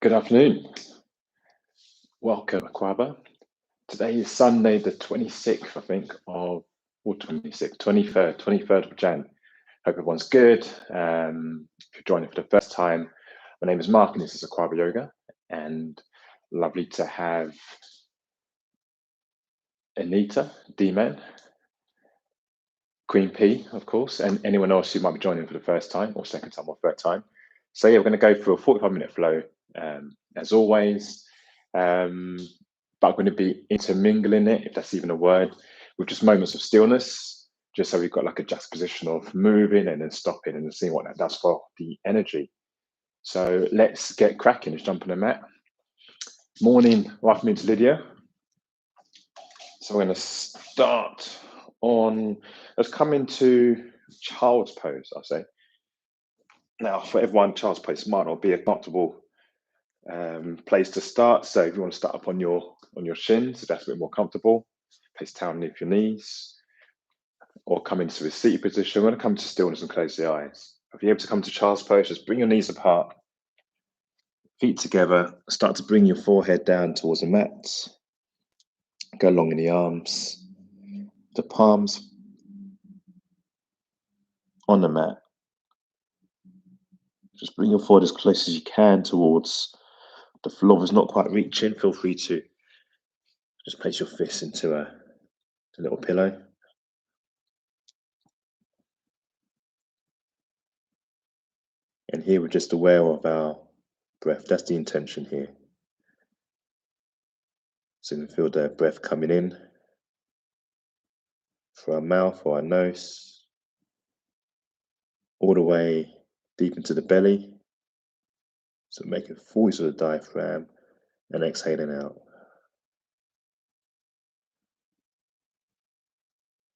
Good afternoon. Welcome, Akwaaba. Today is Sunday, the 26th, I think, or 26th, 23rd of Jan. Hope everyone's good. If you're joining for the first time, my name is Mark and this is Akwaaba Yoga. And lovely to have Anita, D-Man, Queen P, of course, and anyone else who might be joining for the first time or second time or third time. So yeah, we're going to go through a 45-minute flow, as always. But I'm going to be intermingling it, if that's even a word, with just moments of stillness, just so we've got like a juxtaposition of moving and then stopping and then seeing what that does for the energy. So let's get cracking. Let's jump on the mat. Morning, or afternoon to Lydia. So we're going to start on, let's come into child's pose, I'll say. Now, for everyone, child's pose might not be a comfortable place to start. So if you want to start up on your shins, if that's a bit more comfortable, place down underneath your knees, or come into a seated position. We're going to come to stillness and close the eyes. If you're able to come to child's pose, just bring your knees apart, feet together, start to bring your forehead down towards the mat. Go along in the arms, the palms on the mat. Just bring your forehead as close as you can towards the floor. If it's not quite reaching, feel free to just place your fists into a little pillow. And here we're just aware of our breath. That's the intention here. So you can feel the breath coming in through our mouth or our nose, all the way deep into the belly. So make a full use of the diaphragm and exhaling out.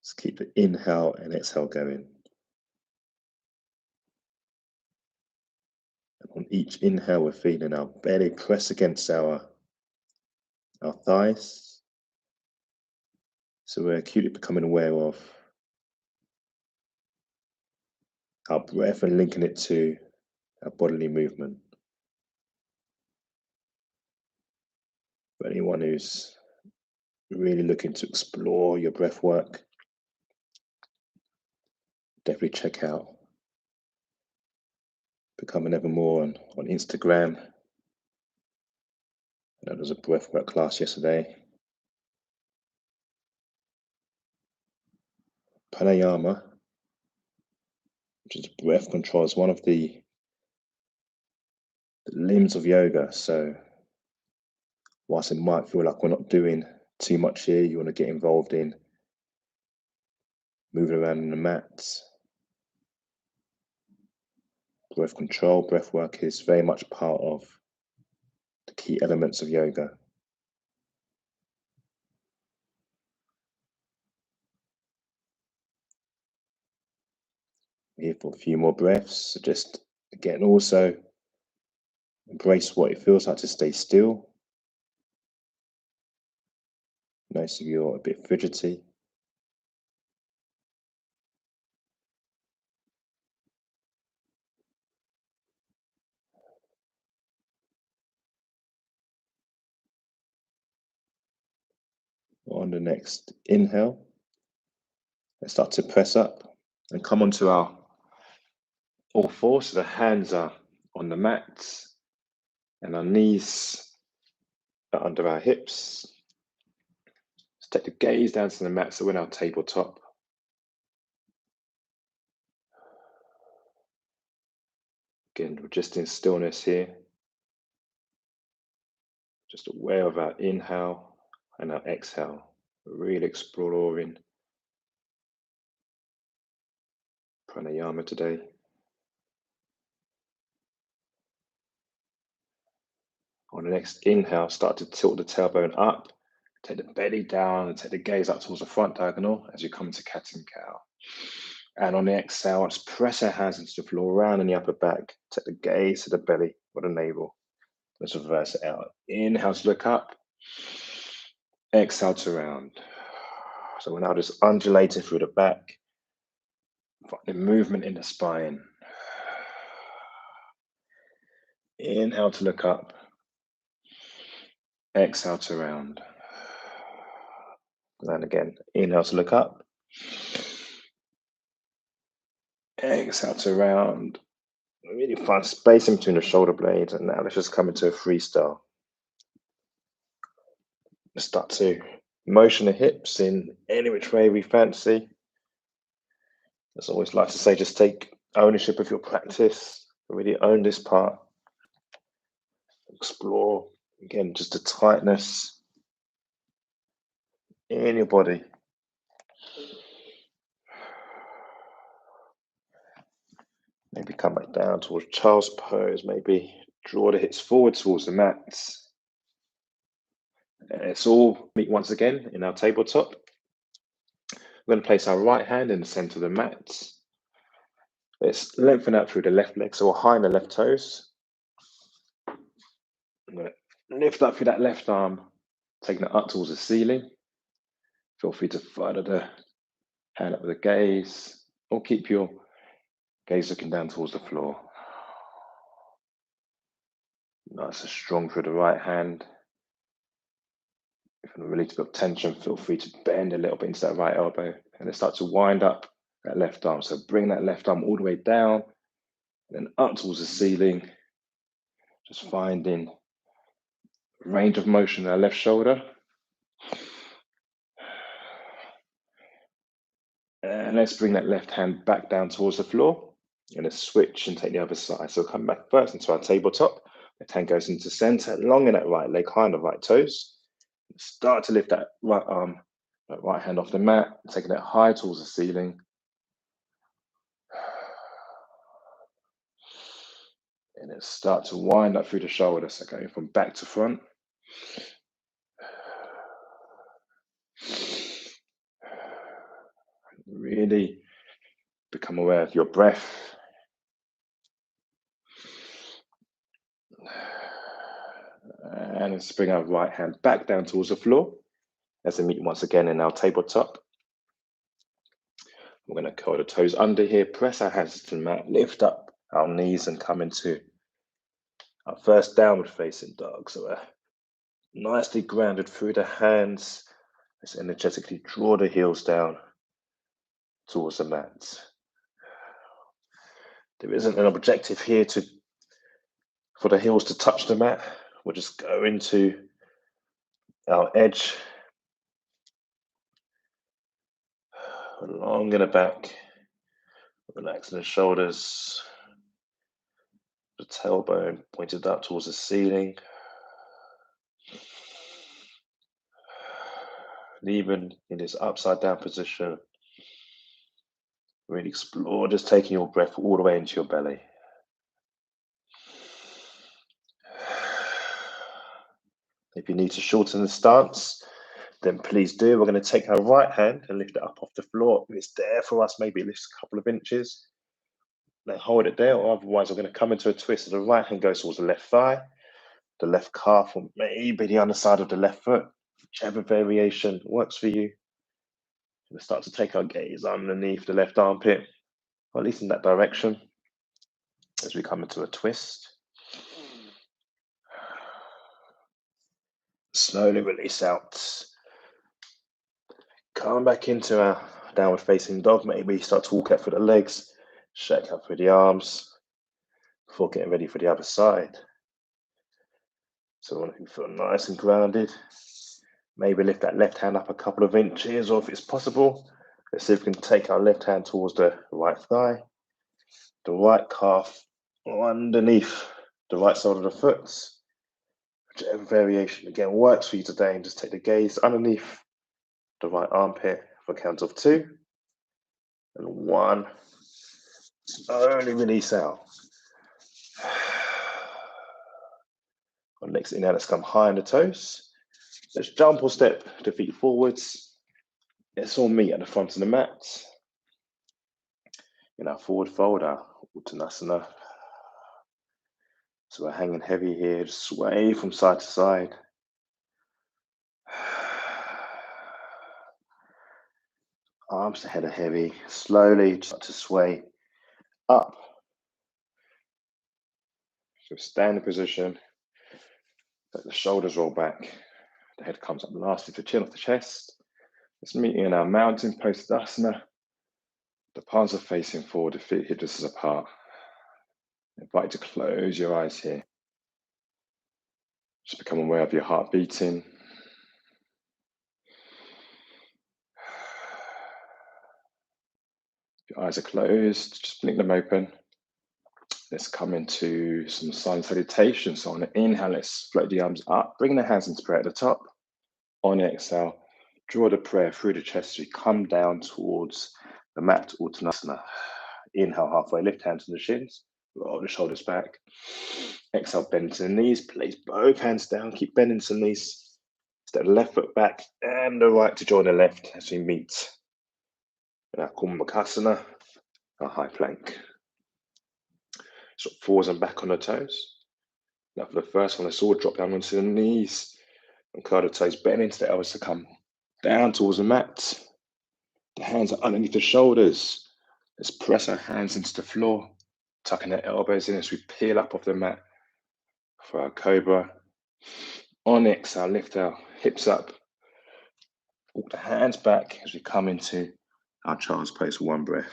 Just keep the inhale and exhale going. And on each inhale, we're feeling our belly press against our thighs. So we're acutely becoming aware of our breath and linking it to our bodily movement. For anyone who's really looking to explore your breath work, definitely check out Becoming Evermore on Instagram. I know there was a breathwork class yesterday. Pranayama, which is breath control, is one of the limbs of yoga. So whilst it might feel like we're not doing too much here, you want to get involved in moving around on the mat. Breath control, breath work is very much part of the key elements of yoga. Here for a few more breaths. So just again, also embrace what it feels like to stay still. Notice if you're a bit fidgety. On the next inhale, let's start to press up and come onto our all fours. So the hands are on the mat and our knees are under our hips. Let's take the gaze down to the mat, so we're in our tabletop. Again, we're just in stillness here. Just aware of our inhale and our exhale. We're really exploring pranayama today. On the next inhale, start to tilt the tailbone up, take the belly down and take the gaze up towards the front diagonal as you come into cat and cow. And on the exhale, let's press our hands into the floor, round in the upper back, take the gaze to the belly or the navel. Let's reverse it out. Inhale to look up, exhale to round. So we're now just undulating through the back, the movement in the spine. Inhale to look up, Exhale to round. And again, inhale to look up. Exhale to round. Really find space in between the shoulder blades. And now let's just come into a freestyle. Let's start to motion the hips in any which way we fancy. As I always like to say, just take ownership of your practice. Really own this part. Explore, again, just the tightness in your body. Maybe come back down towards child's pose. Maybe draw the hips forward towards the mats. Let's all meet once again in our tabletop. We're going to place our right hand in the center of the mat. Let's lengthen out through the left leg, so we're high on the left toes. I'm going to lift up through that left arm, taking it up towards the ceiling. Feel free to follow the hand up with the gaze, or keep your gaze looking down towards the floor. Nice and strong through the right hand. If you release a bit of tension, feel free to bend a little bit into that right elbow, and then start to wind up that left arm. So bring that left arm all the way down, and then up towards the ceiling. Just finding range of motion in our left shoulder. And let's bring that left hand back down towards the floor. And let's switch and take the other side. So come back first into our tabletop. Left hand goes into center, long in that right leg, high on the right toes. Start to lift that right arm, that right hand off the mat, taking it high towards the ceiling. And then start to wind up through the shoulder, so going from back to front. Really become aware of your breath. And let's bring our right hand back down towards the floor as we meet once again in our tabletop. We're going to curl the toes under here, press our hands to the mat, lift up our knees and come into our first downward facing dog. So we're nicely grounded through the hands. Let's energetically draw the heels down towards the mat. There isn't an objective here for the heels to touch the mat. We'll just go into our edge, long in the back, relaxing the shoulders, the tailbone pointed up towards the ceiling. And even in this upside down position, really explore just taking your breath all the way into your belly. If you need to shorten the stance, then please do. We're going to take our right hand and lift it up off the floor. If it's there for us, maybe it lifts a couple of inches. Then hold it there, or otherwise we're going to come into a twist. So the right hand goes towards the left thigh, the left calf, or maybe the underside of the left foot. Whichever variation works for you. We'll start to take our gaze underneath the left armpit, or at least in that direction, as we come into a twist. Slowly release out. Come back into our downward facing dog. Maybe start to walk out through the legs, shake out through the arms before getting ready for the other side. So we want to feel nice and grounded. Maybe lift that left hand up a couple of inches, or if it's possible, let's see if we can take our left hand towards the right thigh, the right calf, or underneath the right side of the foot. Whichever variation again works for you today, and just take the gaze underneath the right armpit for a count of 2 and 1. Slowly release out. On next inhale, let's come high on the toes. Let's jump or step the feet forwards. Let's all meet at the front of the mat. In our forward fold, our Uttanasana. So we're hanging heavy here, just sway from side to side. Arms to head are heavy. Slowly start to sway up. So standing position. Let the shoulders roll back. The head comes up last with the chin off the chest. Let's meet in our mountain pose Tadasana. The palms are facing forward, the feet hip distance apart. I invite you to close your eyes here. Just become aware of your heart beating. If your eyes are closed, just blink them open. Let's come into some silent salutation. So on an inhale, let's float the arms up, bring the hands into prayer at the top. On the exhale, draw the prayer through the chest as we come down towards the mat, Uttanasana. Inhale, halfway lift, hands on the shins, roll the shoulders back. Exhale, bend to the knees, place both hands down, keep bending to the knees. Step the left foot back and the right to join the left as we meet in our Kumbhakasana, our high plank. So forwards and back on the toes. Now for the first one, let's all drop down onto the knees and curl the toes, bend into the elbows to come down towards the mat. The hands are underneath the shoulders. Let's press our hands into the floor, tucking the elbows in as we peel up off the mat for our cobra. On the exhale, lift our hips up, walk the hands back as we come into our child's pose for one breath.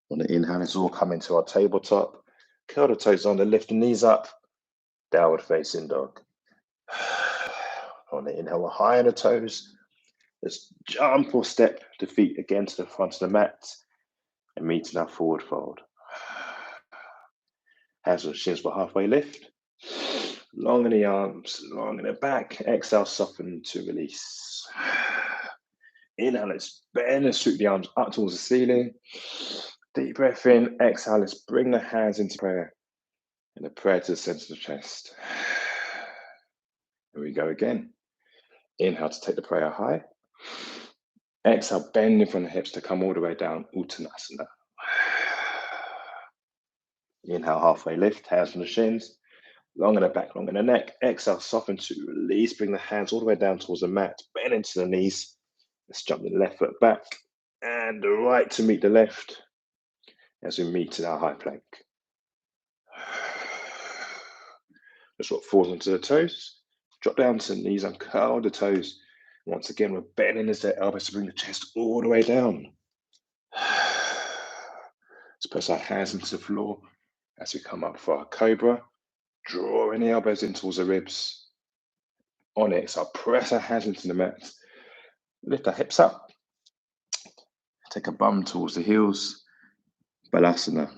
On the inhale, let's all come into our tabletop. Curl the toes under, lift the knees up, downward facing dog. On the inhale, we're high on the toes. Let's jump or step the feet again to the front of the mat and meet in our forward fold. Hands on the shins for halfway lift. Long in the arms, long in the back. Exhale, soften to release. Inhale, let's bend and swoop the arms up towards the ceiling. Deep breath in. Exhale, let's bring the hands into prayer. And the prayer to the center of the chest. Here we go again. Inhale to take the prayer high. Exhale, bending from the hips to come all the way down, Uttanasana. Inhale, halfway lift, hands on the shins. Long in the back, long in the neck. Exhale, soften to release. Bring the hands all the way down towards the mat. Bend into the knees. Let's jump the left foot back and the right to meet the left as we meet in our high plank. Let's rock forward onto the toes. Drop down to the knees and curl the toes. Once again, we're bending as the elbows to bring the chest all the way down. Let's press our hands into the floor as we come up for our cobra. Drawing the elbows in towards the ribs. On it, so press our hands into the mat. Lift our hips up. Take a bum towards the heels. Balasana.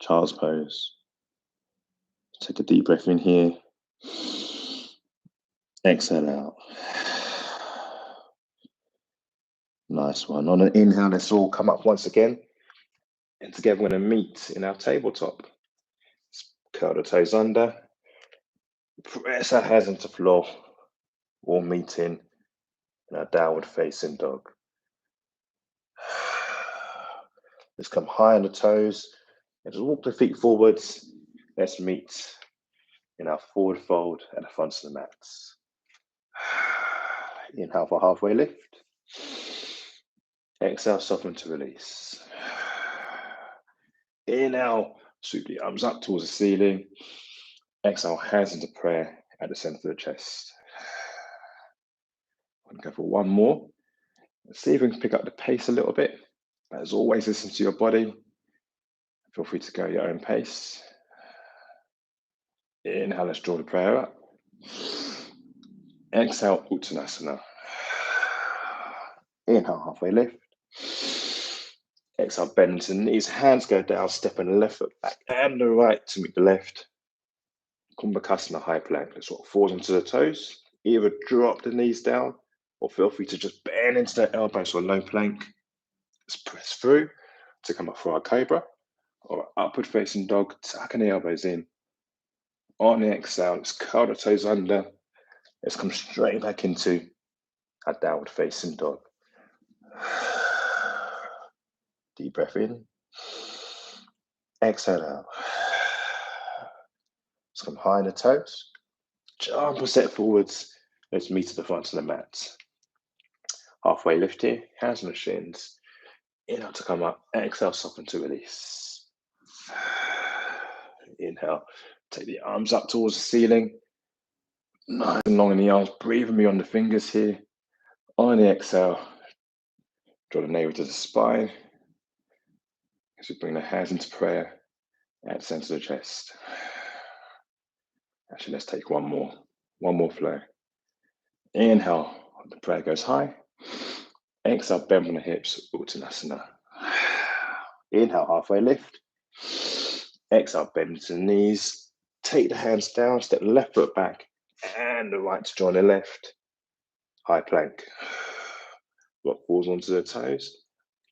Child's pose. Take a deep breath in here. Exhale out. Nice one. On an inhale, let's all come up once again. And together we're going to meet in our tabletop. Let's curl the toes under. Press our hands into the floor. All meeting in our downward facing dog. Let's come high on the toes. Let's walk the feet forwards. Let's meet in our forward fold at the front of the mats. Inhale for halfway lift. Exhale, soften to release. Inhale, swoop the arms up towards the ceiling. Exhale, hands into prayer at the center of the chest. I'm going to go for one more. Let's see if we can pick up the pace a little bit. As always, listen to your body. Feel free to go at your own pace. Inhale, let's draw the prayer up. Exhale, Uttanasana. Inhale, halfway lift. Exhale, bend to the knees, hands go down, stepping the left foot back and the right to meet the left. Kumbhakasana, high plank. Let's walk forward onto the toes. Either drop the knees down or feel free to just bend into the elbows for a low plank. Let's press through to come up for our cobra or upward facing dog, tucking the elbows in. On the exhale, let's curl the toes under. Let's come straight back into our downward facing dog. Deep breath in. Exhale out. Let's come high on the toes. Jump a step forwards. Let's meet at the front of the mat. Halfway lift here, hands on the shins. Inhale to come up. Exhale, soften to release. Inhale, Take the arms up towards the ceiling. Nice and long in the arms. Breathing beyond the fingers here. On the exhale, draw the navel to the spine. As we bring the hands into prayer at the center of the chest. Actually, let's take one more flow. Inhale, the prayer goes high. Exhale, bend from the hips, Uttanasana. Inhale, halfway lift. Exhale, bend to the knees. Take the hands down, step the left foot back and the right to join the left. High plank. Rock balls onto the toes.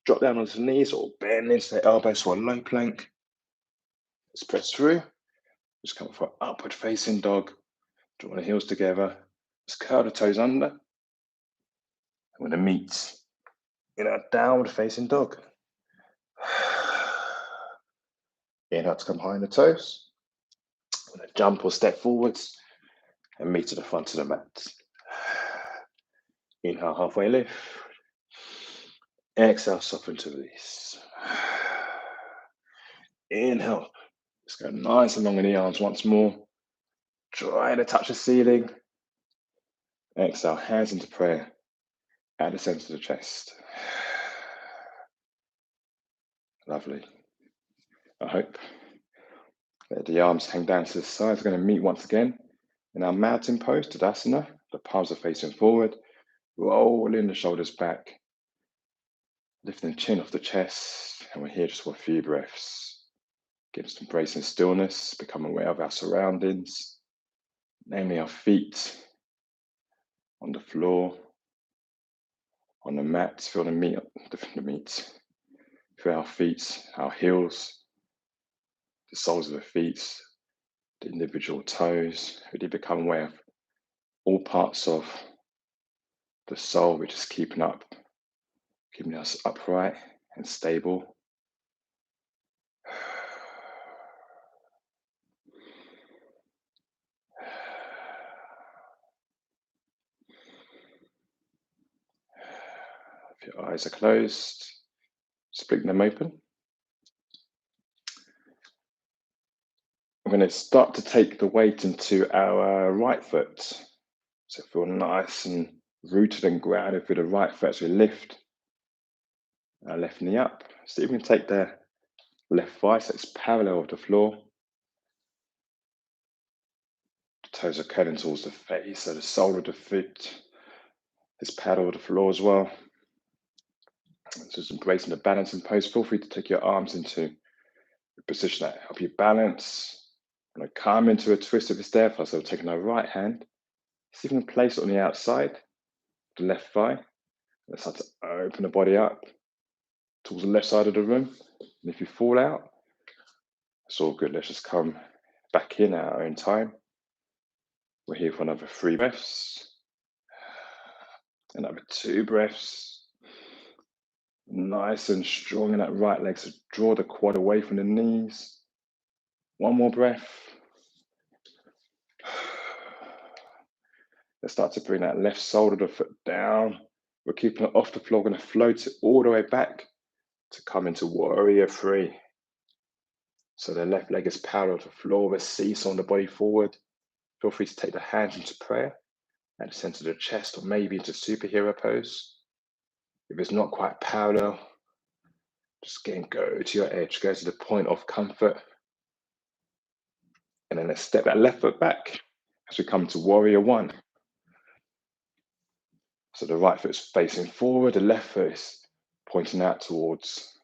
Drop down onto the knees or bend into the elbows for a low plank. Let's press through. Just come for upward facing dog. Draw the heels together. Just curl the toes under. I'm going to meet in a downward facing dog. Inhale to come high on the toes. I'm going to jump or step forwards and meet to the front of the mat. Inhale, halfway lift. Exhale, soften to release. Inhale. Let's go nice and long in the arms once more. Try to touch the ceiling. Exhale, hands into prayer at the center of the chest. Lovely. I hope. Let the arms hang down to the sides. We're going to meet once again in our mountain pose, Tadasana. The palms are facing forward. Rolling the shoulders back. Lifting the chin off the chest. And we're here just for a few breaths. Just embracing stillness, become aware of our surroundings, namely our feet on the floor, on the mat. Feel the meat, feel our feet, our heels, the soles of the feet, the individual toes. Really become aware of all parts of the soul, which is keeping us upright and stable. If your eyes are closed, split them open. We're going to start to take the weight into our right foot. So feel nice and rooted and grounded through the right foot as we lift our left knee up. So you can take the left thigh so it's parallel with the floor. The toes are curling towards the face, so the sole of the foot is parallel with the floor as well. Just embracing the balancing pose. Feel free to take your arms into a position that help you balance. And come into a twist if it's there. So taking our right hand, see if you can place it on the outside, the left thigh. Let's start to open the body up towards the left side of the room. And if you fall out, it's all good. Let's just come back in at our own time. We're here for another 3 breaths. Another 2 breaths. Nice and strong in that right leg. So draw the quad away from the knees. 1 more breath. Let's start to bring that left sole of the foot down. We're keeping it off the floor. We're going to float it all the way back to come into warrior 3. So the left leg is parallel to the floor. We're seesawing the body forward. Feel free to take the hands into prayer at the center of the chest or maybe into superhero pose. If it's not quite parallel, just go to your edge, go to the point of comfort. And then let's step that left foot back as we come to warrior 1. So the right foot is facing forward, the left foot is pointing out towards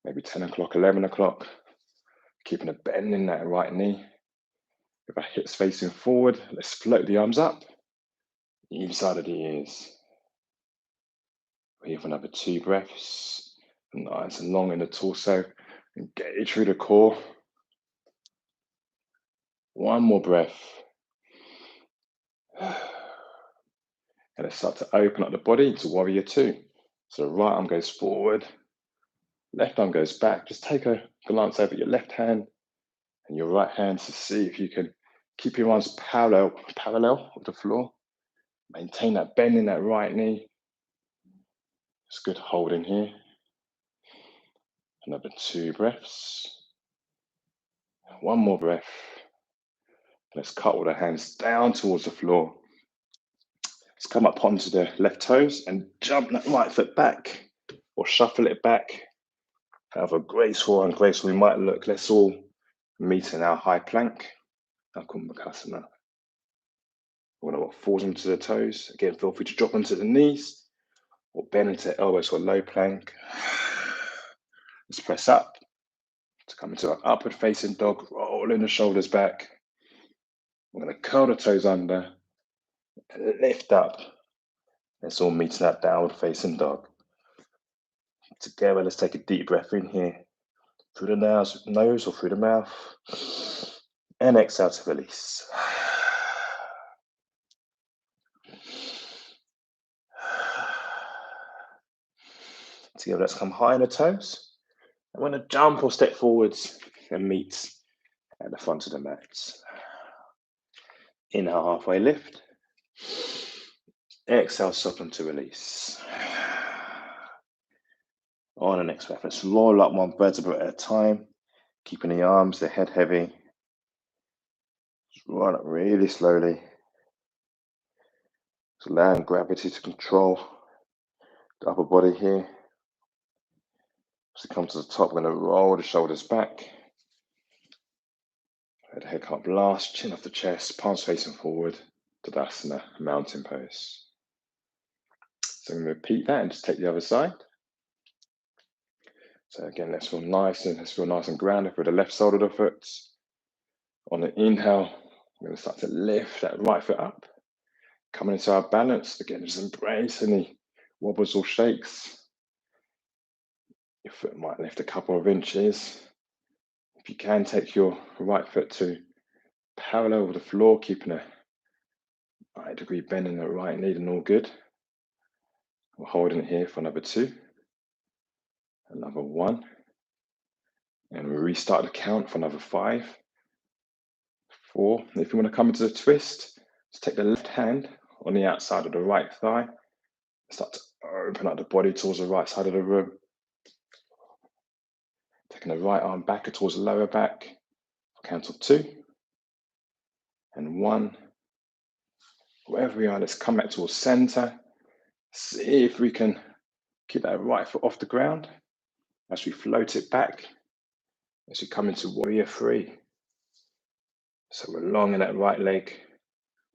maybe 10 o'clock, 11 o'clock, keeping a bend in that right knee. If our hips facing forward, let's float the arms up, either side of the ears. We're here for another 2 breaths. Nice and long in the torso. Engage through the core. 1 more breath. And let's start to open up the body into warrior 2. So the right arm goes forward, left arm goes back. Just take a glance over your left hand and your right hand to see if you can keep your arms parallel with the floor. Maintain that bend in that right knee. It's good holding here. Another 2 breaths. 1 more breath. Let's cut all the hands down towards the floor. Let's come up onto the left toes and jump that right foot back or shuffle it back. However graceful and ungraceful we might look, let's all meet in our high plank, our Kumbhakasana. We're going to walk forwards onto the toes. Again, feel free to drop onto the knees or bend into the elbows for a low plank. Let's press up to come into our upward facing dog, rolling the shoulders back. We're going to curl the toes under and lift up. Let's all meet in that downward facing dog. Together, let's take a deep breath in here, through the nose or through the mouth, and exhale to release. Together, let's come high on the toes. I'm going to jump or step forwards and meet at the front of the mat. Inhale, halfway lift. Exhale, soften to release. On the next breath, let's roll up one vertebra at a time, keeping the arms, the head heavy. Just roll up really slowly. Just allowing gravity to control the upper body here. As we come to the top, we're going to roll the shoulders back. Let the head come up last, chin off the chest, palms facing forward, Tadasana, mountain pose. So I'm going to repeat that and just take the other side. So again, let's feel nice and grounded for the left sole of the foot. On the inhale, we're going to start to lift that right foot up. Coming into our balance, again, just embrace any wobbles or shakes. Your foot might lift a couple of inches. If you can, take your right foot to parallel with the floor, keeping a 90-degree bend in the right knee and all good. We're holding it here for another 2. Another 1. And we restart the count for another 5. 4. If you want to come into the twist, just take the left hand on the outside of the right thigh. Start to open up the body towards the right side of the room. Taking the right arm back towards the lower back. Count of 2. And 1. Wherever we are, let's come back towards center. See if we can keep that right foot off the ground as we float it back as we come into warrior 3. So we're long in that right leg,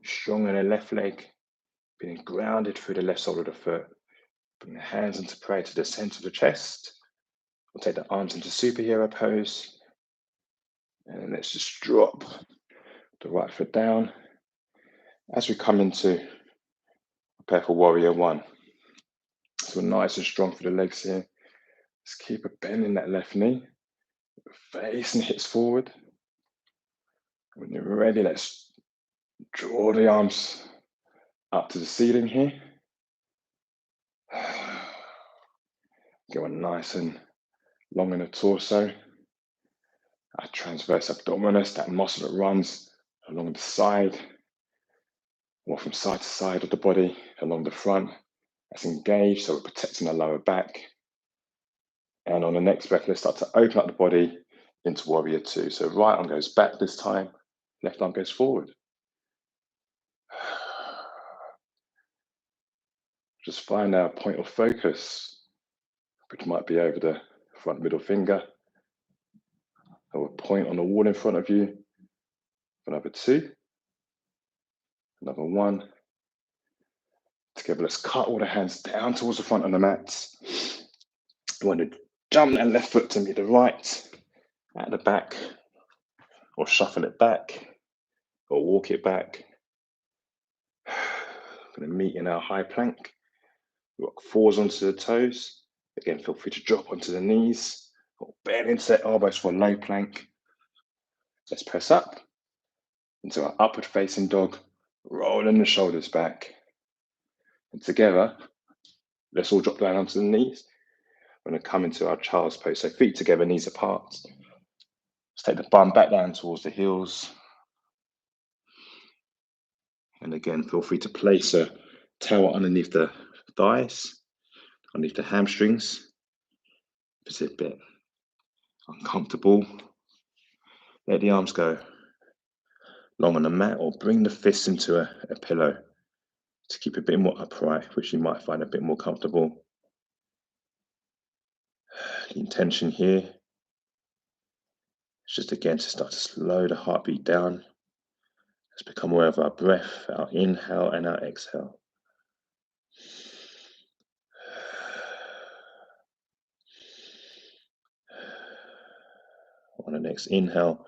strong in the left leg, being grounded through the left sole of the foot. Bring the hands into prayer to the center of the chest. We'll take the arms into superhero pose. And let's just drop the right foot down as we come into prepare for warrior 1. So we're nice and strong for the legs here. Let's keep a bend in that left knee. Face and hips forward. When you're ready, let's draw the arms up to the ceiling here. Going nice and long in the torso. Our transverse abdominis, that muscle that runs along the side, or from side to side of the body, along the front. That's engaged, so we're protecting the lower back. And on the next breath, let's start to open up the body into warrior 2. So right arm goes back this time, left arm goes forward. Just find our point of focus, which might be over the front middle finger, or a point on the wall in front of you. Another 2, another 1. Together, let's cut all the hands down towards the front of the mat. You want to jump that left foot to meet the right at the back, or shuffle it back, or walk it back. Going to meet in our high plank. Rock forwards onto the toes. Again, feel free to drop onto the knees, or bend into the elbows for a low plank. Let's press up into our upward facing dog, rolling the shoulders back. And together, let's all drop down onto the knees. We're going to come into our child's pose. So feet together, knees apart. Let's take the bum back down towards the heels. And again, feel free to place a towel underneath the thighs, underneath the hamstrings. If it's a bit uncomfortable, let the arms go long on the mat, or bring the fists into a pillow to keep a bit more upright, which you might find a bit more comfortable. The intention here is just again to start to slow the heartbeat down. Let's become aware of our breath, our inhale and our exhale. On the next inhale,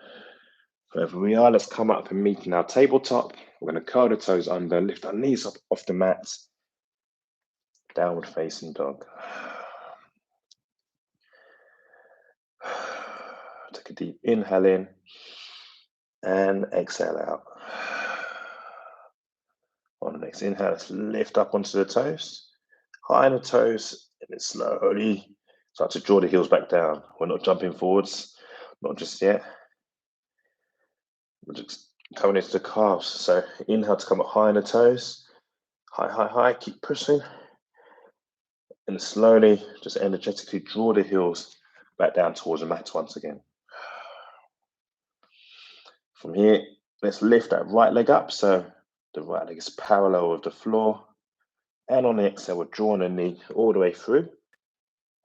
wherever we are, let's come up and meet in our tabletop. We're going to curl the toes under, lift our knees up off the mat. Downward facing dog. Take a deep inhale in and exhale out. On the next inhale, let's lift up onto the toes, high on the toes, and then slowly start to draw the heels back down. We're not jumping forwards, not just yet. We're just coming into the calves. So inhale to come up high on the toes, high, high, high, keep pushing. And slowly, just energetically draw the heels back down towards the mat once again. From here, let's lift that right leg up. So the right leg is parallel with the floor. And on the exhale, we're drawing the knee all the way through.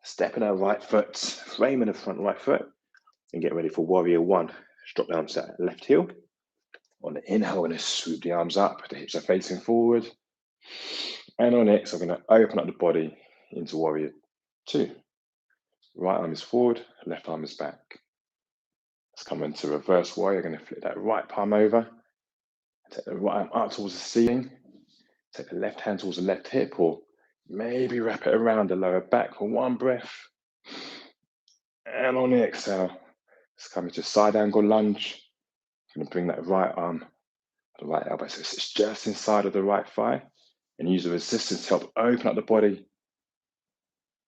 Stepping our right foot, framing the front right foot, and get ready for warrior one. Drop down to that left heel. On the inhale, we're going to swoop the arms up. The hips are facing forward. And on the exhale, we're going to open up the body into warrior two. Right arm is forward, left arm is back. Let's come into reverse warrior. You're going to flip that right palm over. Take the right arm up towards the ceiling. Take the left hand towards the left hip, or maybe wrap it around the lower back for one breath. And on the exhale, let's come into side angle lunge. I'm going to bring that right arm, the right elbow, so it's just inside of the right thigh, and use the resistance to help open up the body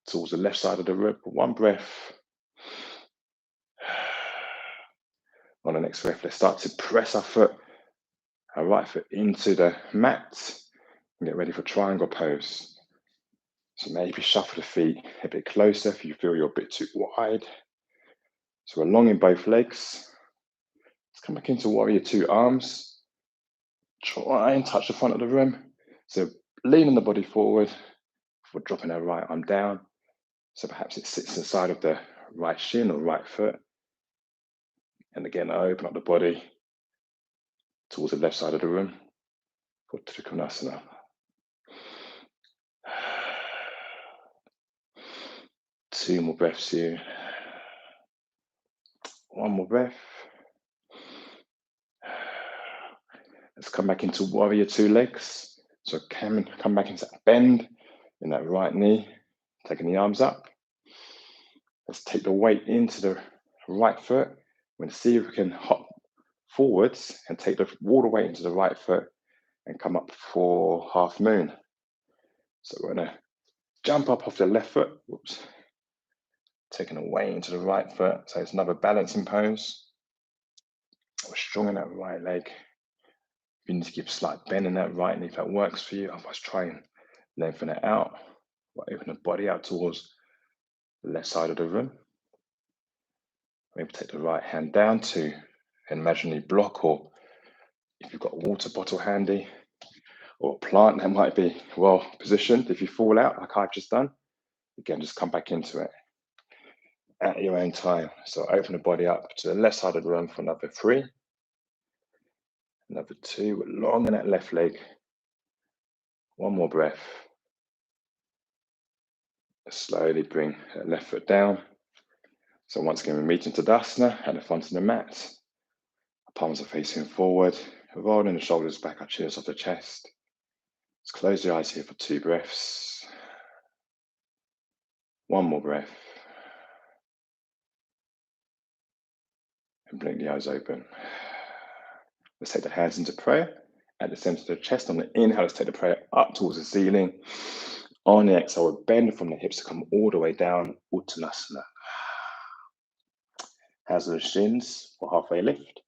towards the left side of the rib. One breath. On the next breath, let's start to press our right foot into the mat and get ready for triangle pose. So maybe shuffle the feet a bit closer if you feel you're a bit too wide. So we're long in both legs. Let's come back into warrior two arms. Try and touch the front of the room. So leaning the body forward. We're dropping our right arm down. So perhaps it sits inside of the right shin or right foot. And again, open up the body towards the left side of the room for Trikonasana. Two more breaths here. One more breath. Let's come back into warrior two legs. So come back into that bend in that right knee, taking the arms up. Let's take the weight into the right foot. We're going to see if we can hop forwards and take the water weight into the right foot and come up for half moon. So we're going to jump up off the left foot. Whoops. Taking the weight into the right foot. So it's another balancing pose. We're strong in that right leg. You need to give a slight bend in that right knee if that works for you. Otherwise, try and lengthen it out. Open the body out towards the left side of the room. Maybe take the right hand down to an imaginary block, or if you've got a water bottle handy, or a plant that might be well positioned. If you fall out, like I've just done, again, just come back into it at your own time. So open the body up to the left side of the room for another 3. Another 2, we're long in that left leg. One more breath. Slowly bring that left foot down. So once again, we meet into Tadasana at the front of the mat. Our palms are facing forward, rolling the shoulders back, our chins off the chest. Let's close your eyes here for 2 breaths. One more breath. And blink the eyes open. Let's take the hands into prayer at the center of the chest. On the inhale, let's take the prayer up towards the ceiling. On the exhale, we'll bend from the hips to come all the way down, Uttanasana. Hands on the shins for halfway lift.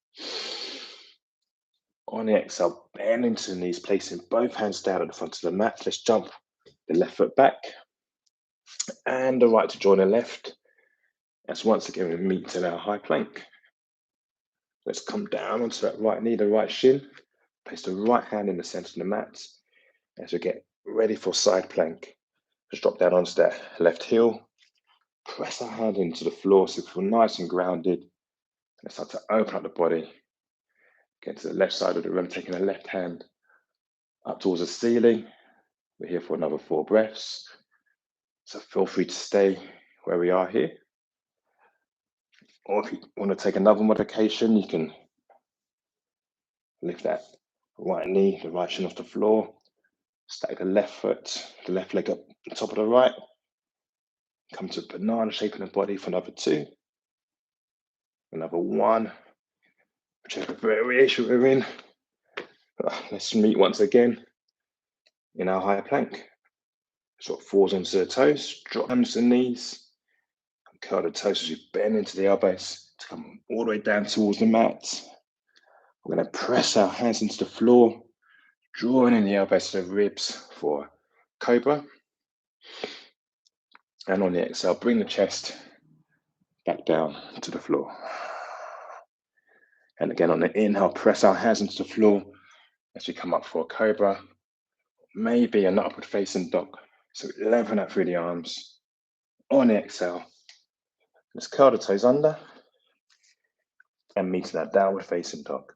On the exhale, bend into the knees, placing both hands down at the front of the mat. Let's jump the left foot back and the right to join the left. As once again, we meet in our high plank. Let's come down onto that right knee, the right shin. Place the right hand in the center of the mat as we get ready for side plank. Just drop down onto that left heel. Press our hand into the floor so we feel nice and grounded. Let's start to open up the body. Get to the left side of the room, taking the left hand up towards the ceiling. We're here for another 4 breaths. So feel free to stay where we are here. Or if you want to take another modification, you can lift that right knee, the right shin off the floor. Stack the left foot, the left leg up on top of the right. Come to a banana shape in the body for another 2. Another 1. Whichever variation we're in. Let's meet once again in our high plank. Sort of falls onto the toes, drop onto the knees, and curl the toes as you bend into the elbows to come all the way down towards the mat. We're going to press our hands into the floor, drawing in the elbows to the ribs for cobra. And on the exhale, bring the chest back down to the floor. And again, on the inhale, press our hands into the floor as we come up for a cobra. Maybe an upward facing dog. So lengthen out through the arms. On the exhale, let's curl the toes under and meet that downward facing dog.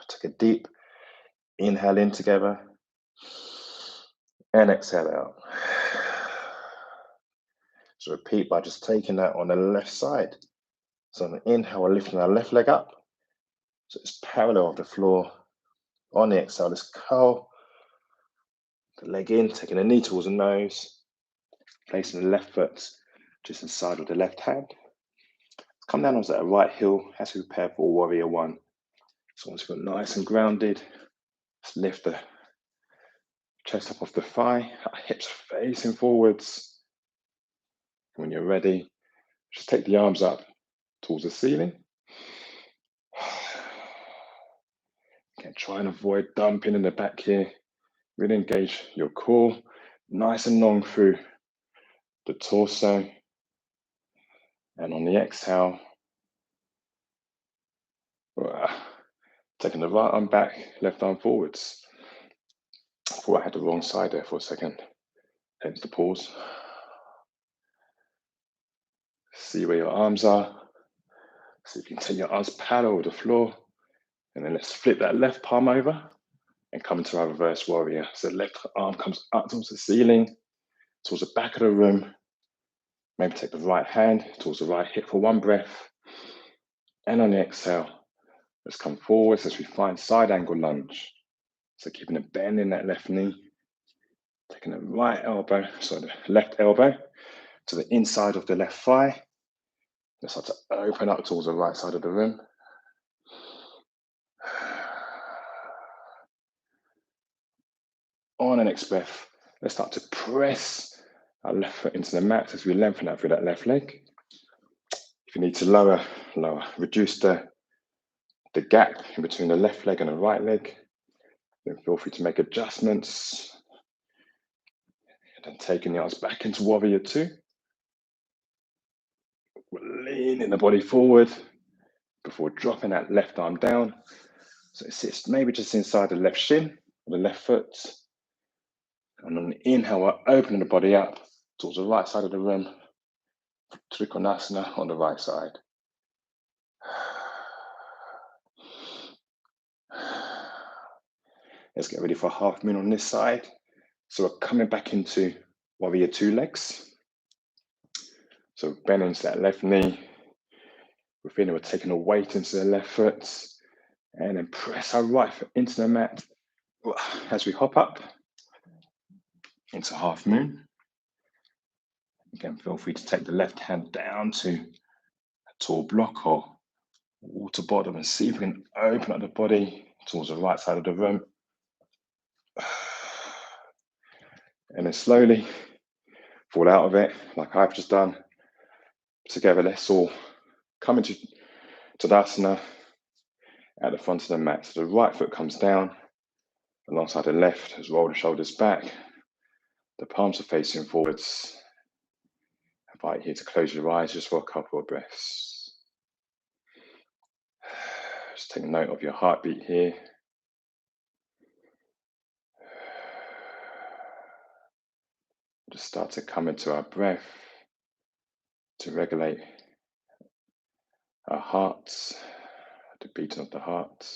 Take a deep inhale in together and exhale out. So repeat by just taking that on the left side. So on the inhale, we're lifting our left leg up. So it's parallel of the floor. On the exhale, let's curl the leg in, taking the knee towards the nose, placing the left foot just inside of the left hand. Come down onto that right heel as we prepare for warrior 1. So once we're nice and grounded, let's lift the chest up off the thigh, our hips facing forwards. When you're ready, just take the arms up towards the ceiling. Again, try and avoid dumping in the back here. Really engage your core, nice and long through the torso. And on the exhale, taking the right arm back, left arm forwards. I thought I had the wrong side there for a second, hence the pause. See where your arms are. So you can take your arms parallel with the floor. And then let's flip that left palm over and come into our reverse warrior. So the left arm comes up towards the ceiling, towards the back of the room. Maybe take the right hand towards the right hip for 1 breath. And on the exhale, let's come forwards as we find side angle lunge. So keeping a bend in that left knee. Taking the right elbow, so the left elbow to the inside of the left thigh. Let's start to open up towards the right side of the room. On the next breath, let's start to press our left foot into the mat as we lengthen out through that left leg. If you need to lower, reduce the gap in between the left leg and the right leg, then feel free to make adjustments. And then taking the arms back into warrior 2. We're leaning the body forward before dropping that left arm down. So it sits maybe just inside the left shin or the left foot. And on the inhale, we're opening the body up towards the right side of the room. Trikonasana on the right side. Let's get ready for half moon on this side. So we're coming back into warrior 2 legs. So bend into that left knee. We're feeling we're taking a weight into the left foot. And then press our right foot into the mat as we hop up into half moon. Again, feel free to take the left hand down to a tall block or water bottom and see if we can open up the body towards the right side of the room. And then slowly fall out of it, like I've just done. Together, let's all come into Tadasana at the front of the mat. So the right foot comes down alongside the left, as roll the shoulders back. The palms are facing forwards. I invite you to close your eyes just for a couple of breaths. Just take note of your heartbeat here. Just start to come into our breath to regulate our hearts, the beating of the heart.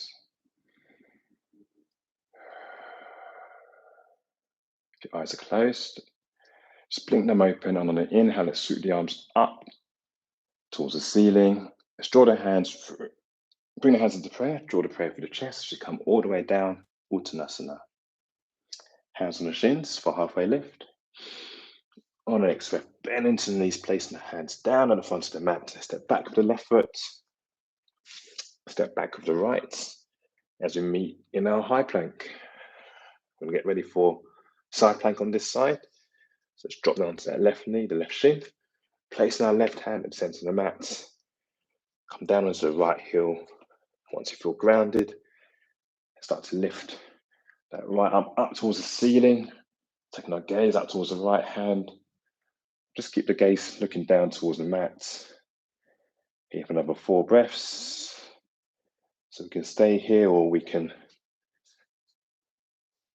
If your eyes are closed, just blink them open, and on the inhale, let's swoop the arms up towards the ceiling. Let's draw the hands through. Bring the hands into prayer, draw the prayer through the chest, should come all the way down, Uttanasana. Hands on the shins for halfway lift. On the next breath, bend into the knees, placing the hands down on the front of the mat. Step back with the left foot, step back with the right as we meet in our high plank. We're going to get ready for side plank on this side. So let's drop down onto that left knee, the left shin, placing our left hand at the center of the mat. Come down onto the right heel. Once you feel grounded, start to lift that right arm up towards the ceiling, taking our gaze up towards the right hand. Just keep the gaze looking down towards the mat. Here for another 4 breaths. So we can stay here, or we can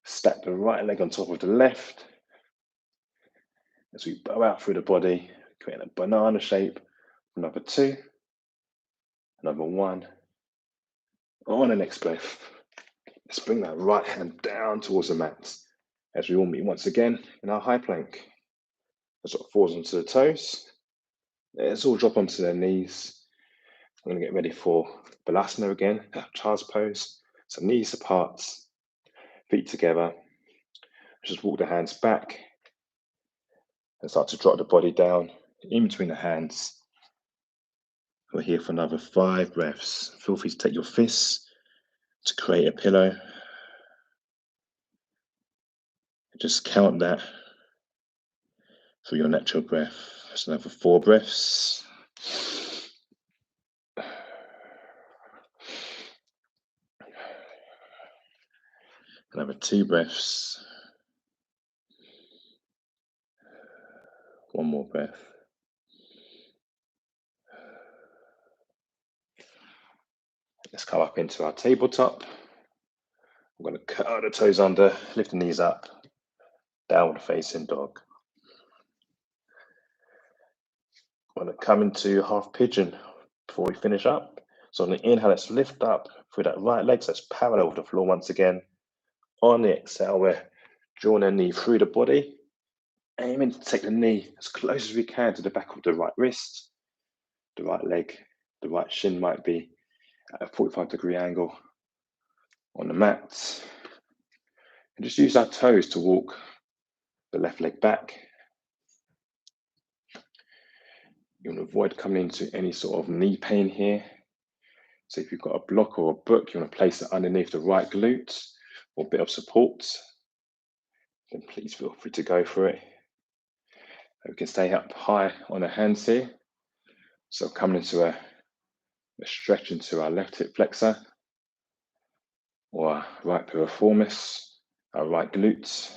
stack the right leg on top of the left. As we bow out through the body, create a banana shape. Another 2, another 1. On the next breath, let's bring that right hand down towards the mat as we all meet once again in our high plank. Let's sort of falls onto the toes. Let's all drop onto their knees. I'm going to get ready for Balasana again, child's pose. So knees apart, feet together. Just walk the hands back and start to drop the body down in between the hands. We're here for another 5 breaths. Feel free to take your fists to create a pillow. Just count that for your natural breath. So another 4 breaths. Another 2 breaths. 1 more breath. Let's come up into our tabletop. I'm going to curl the toes under, lift the knees up, downward facing dog. I'm going to come into half pigeon before we finish up. So on the inhale, let's lift up through that right leg, so it's parallel with the floor once again. On the exhale, we're drawing the knee through the body, aiming to take the knee as close as we can to the back of the right wrist. The right leg, the right shin might be at a 45-degree angle on the mat. And just use our toes to walk the left leg back. You want to avoid coming into any sort of knee pain here. So if you've got a block or a book, you want to place it underneath the right glute or bit of support, then please feel free to go for it. We can stay up high on the hands here. So coming into a stretch into our left hip flexor or our right piriformis, our right glutes.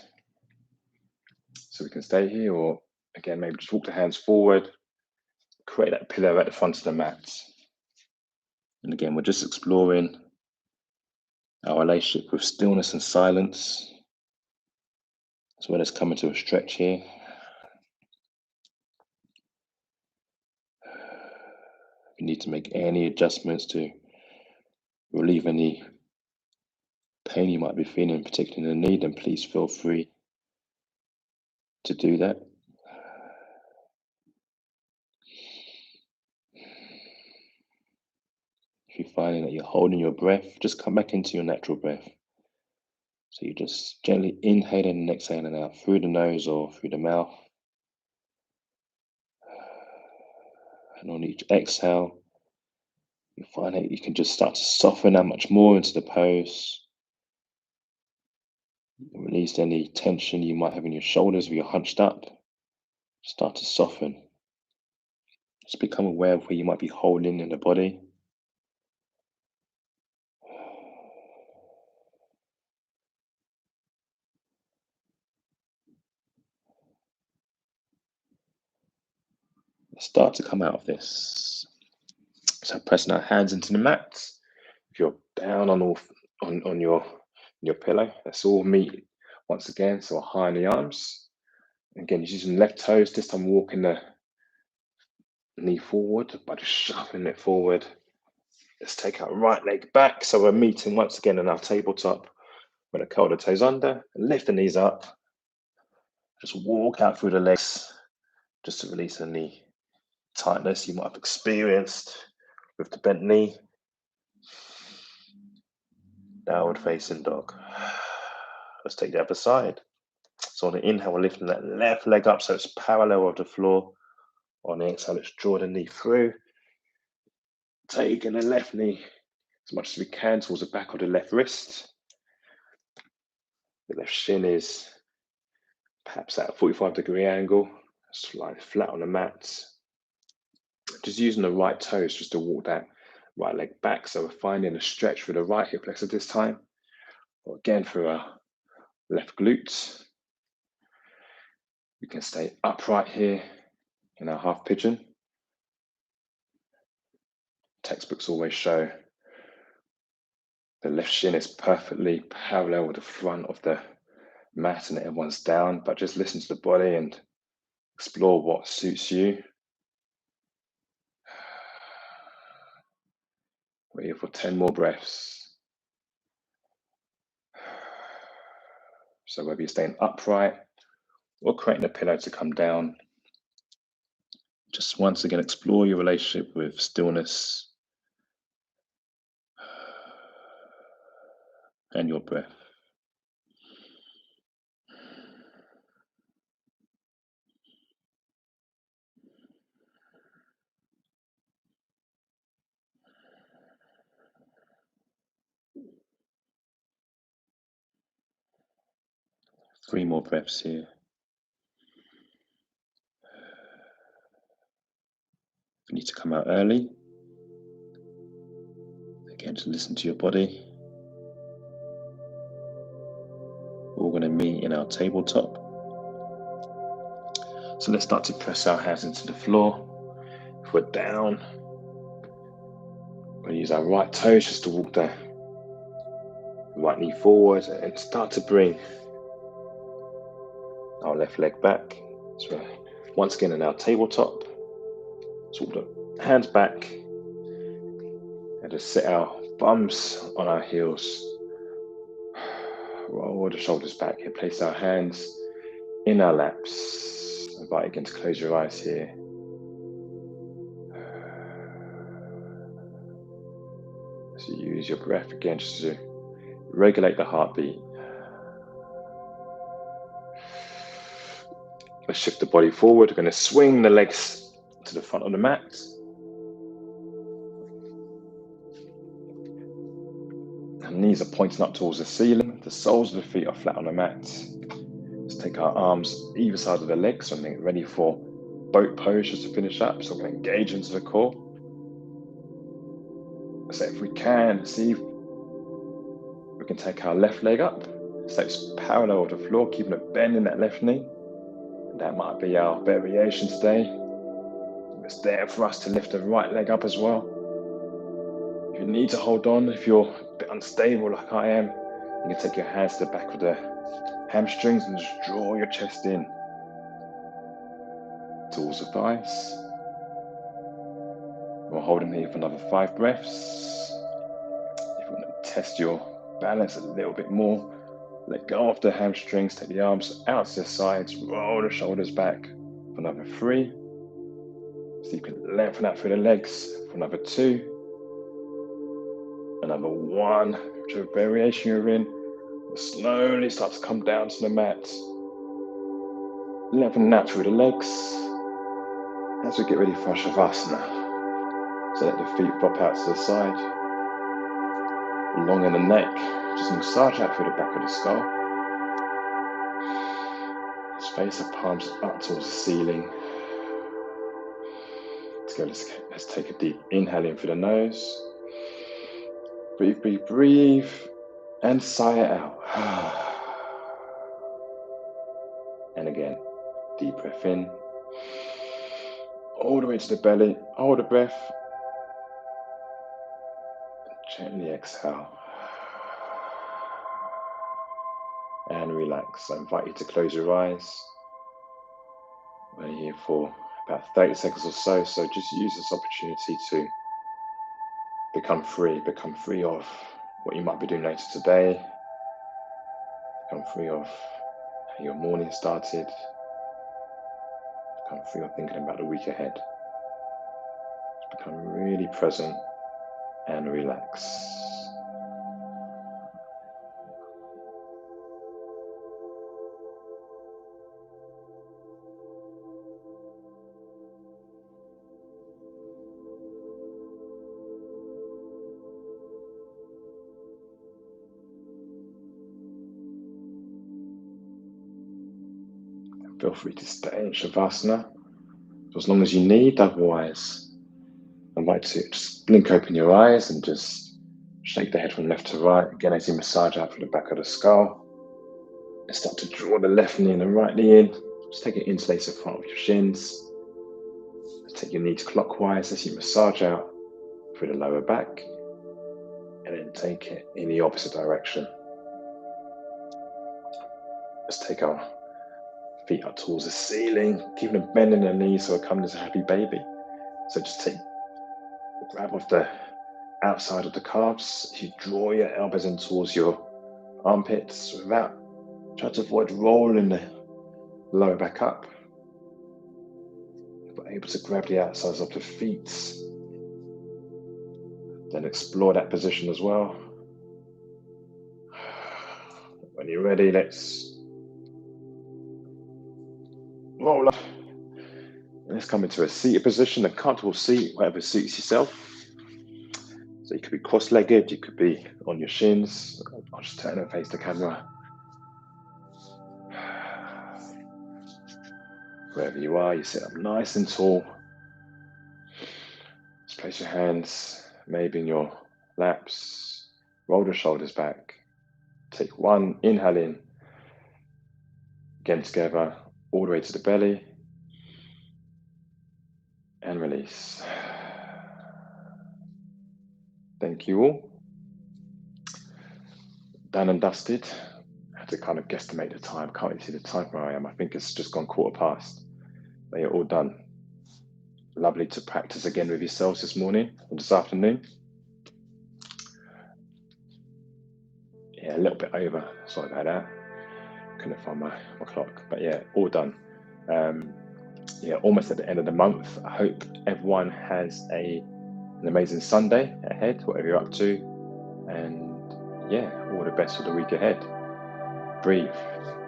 So we can stay here, or again, maybe just walk the hands forward, create that pillow at the front of the mat. And again, we're just exploring our relationship with stillness and silence, as well as coming to a stretch here. If you need to make any adjustments to relieve any pain you might be feeling, particularly in the knee, then please feel free to do that. If you're finding that you're holding your breath, just come back into your natural breath. So you just gently inhaling and exhaling out through the nose or through the mouth. And on each exhale, you find that you can just start to soften that much more into the pose. Release any tension you might have in your shoulders if you're hunched up. Start to soften. Just become aware of where you might be holding in the body. Start to come out of this. So pressing our hands into the mat. If you're down on your pillow. Let's all meet once again. So high on the arms. Again, using left toes. This time walking the knee forward by just shuffling it forward. Let's take our right leg back. So we're meeting once again in our tabletop. We're going to curl the toes under and lift the knees up. Just walk out through the legs just to release any tightness you might have experienced with the bent knee. Downward facing dog. Let's take the other side. So on the inhale, we're lifting that left leg up so it's parallel with the floor. On the exhale, let's draw the knee through. Taking the left knee as much as we can towards the back of the left wrist. The left shin is perhaps at a 45-degree angle. Slide flat on the mat. Just using the right toes just to walk that right leg back. So we're finding a stretch for the right hip flexor this time. Or again for our left glutes. We can stay upright here in our half pigeon. Textbooks always show the left shin is perfectly parallel with the front of the mat and everyone's down, but just listen to the body and explore what suits you. We're here for 10 more breaths. So whether you're staying upright or creating a pillow to come down, just once again explore your relationship with stillness and your breath. Three more breaths here. If you need to come out early, again, just listen to your body. We're all going to meet in our tabletop. So let's start to press our hands into the floor. If we're down, we'll use our right toes just to walk the right knee forward and start to bring our left leg back. So once again in our tabletop, so walk the hands back and just sit our thumbs on our heels. Roll the shoulders back here. Place our hands in our laps. Invite again to close your eyes here. So use your breath again just to regulate the heartbeat. Let's shift the body forward. We're going to swing the legs to the front of the mat. And knees are pointing up towards the ceiling. The soles of the feet are flat on the mat. Let's take our arms either side of the legs and get ready for boat pose just to finish up. So we're going to engage into the core. So if we can, see if we can take our left leg up. So it's parallel with the floor, keeping a bend in that left knee. And that might be our variation today. It's there for us to lift the right leg up as well. If you need to hold on, if you're a bit unstable like I am, you can take your hands to the back of the hamstrings and just draw your chest in towards the thighs. We're holding here for another 5 breaths. If you want to test your balance a little bit more, let go of the hamstrings, take the arms out to the sides, roll the shoulders back for another 3. So you can lengthen out through the legs for another 2. Another 1, whichever variation you're in. Slowly start to come down to the mat. Lengthen out through the legs as we get ready for Shavasana. So let the feet pop out to the side. Long in the neck, just massage out through the back of the skull. Let's face the palms up towards the ceiling. Let's take a deep inhale in through the nose. Breathe, breathe, breathe, and sigh it out. And again, deep breath in. All the way to the belly, hold the breath. Gently exhale and relax. I invite you to close your eyes. We're here for about 30 seconds or so, so just use this opportunity to become free of what you might be doing later today, become free of how your morning started, become free of thinking about the week ahead. Just become really present and relax. Feel free to stay in Shavasana for as long as you need. Otherwise, I invite you to just blink open your eyes and just shake the head from left to right. Again, as you massage out from the back of the skull. And start to draw the left knee and the right knee in. Just take it interlace in front of your shins. Take your knees clockwise as you massage out through the lower back. And then take it in the opposite direction. Let's take our feet up towards the ceiling, keeping them bending the knees so we're coming as a happy baby. So just take a grab of the outside of the calves. You draw your elbows in towards your armpits without trying to avoid rolling the lower back up. If we're able to grab the outsides of the feet, then explore that position as well. When you're ready, let's roll up. Let's come into a seated position, a comfortable seat, whatever suits yourself. So you could be cross-legged, you could be on your shins. I'll just turn and face the camera. Wherever you are, you sit up nice and tall. Just place your hands maybe in your laps, roll the shoulders back. Take one inhale in, again together, all the way to the belly, and release. Thank you all. Done and dusted. I had to kind of guesstimate the time. Can't really see the time where I am. I think it's just gone 1:15. But you're all done. Lovely to practice again with yourselves this morning or this afternoon. Yeah, a little bit over. Sorry about that. Couldn't find my clock. But yeah, all done. Yeah, almost at the end of the month. I hope everyone has an amazing Sunday ahead, whatever you're up to. And yeah, all the best for the week ahead. Breathe,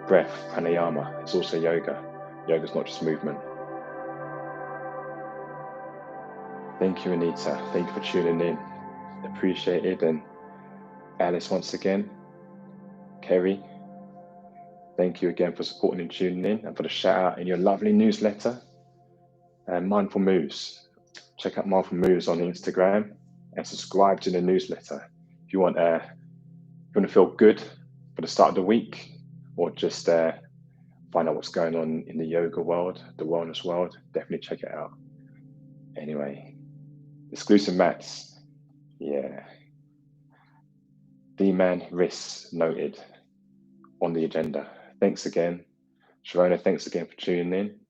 breath, pranayama. It's also yoga. Yoga's not just movement. Thank you, Anita. Thank you for tuning in. Appreciate it. And Alice, once again, Kerry, thank you again for supporting and tuning in, and for the shout out in your lovely newsletter. And Mindful Moves. Check out Mindful Moves on Instagram and subscribe to the newsletter. If you want to feel good for the start of the week, or just find out what's going on in the yoga world, the wellness world, definitely check it out. Anyway, exclusive mats. Yeah. D-Man risks noted on the agenda. Thanks again. Sharona, thanks again for tuning in.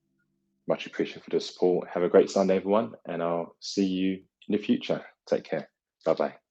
Much appreciated for the support. Have a great Sunday, everyone, and I'll see you in the future. Take care. Bye-bye.